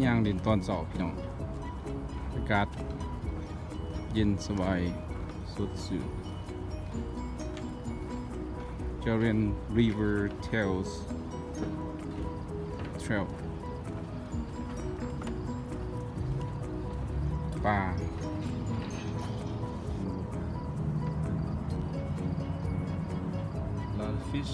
ย่างเด่นตอนสอบพี่น้องอากาศเย็นสบายสดชื่นจะเรียน River Tales Trail ปลาลาฟิช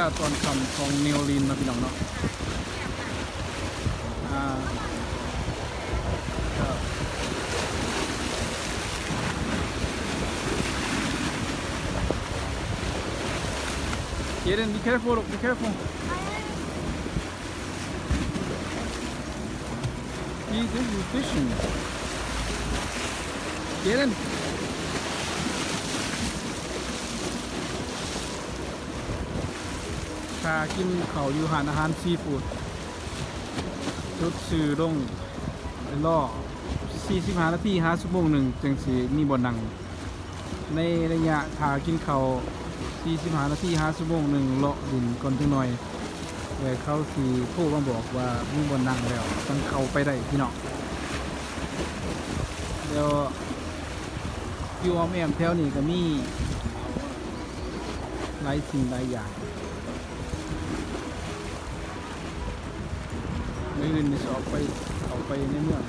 แล้วตอนคำของเนวลินนะพี่น้องเนาะก็Kaden, be careful, be careful. This is fishing. Kaden. ค่ากินเขาอยู่หานอาหารซีฟู้ดชุดซื้อลงล่อ45 นาที5 ชั่วโมงหนึ่งจังสีมีบ่อนังในระยะค่ากินเขา45 นาที5 ชั่วโมงหนึ่งเลาะดินก่อนจังหน่อยแต่เขาสีโทรมาบอกว่ามีบ่อนังแล้วต้องเข้าไปได้พี่น้องเดี๋ยวอยู่ออมแอมแถวนี้ก็มีหลายสิ่งหลายอย่างไม่เล่นในสอบไปออกไปในเมือง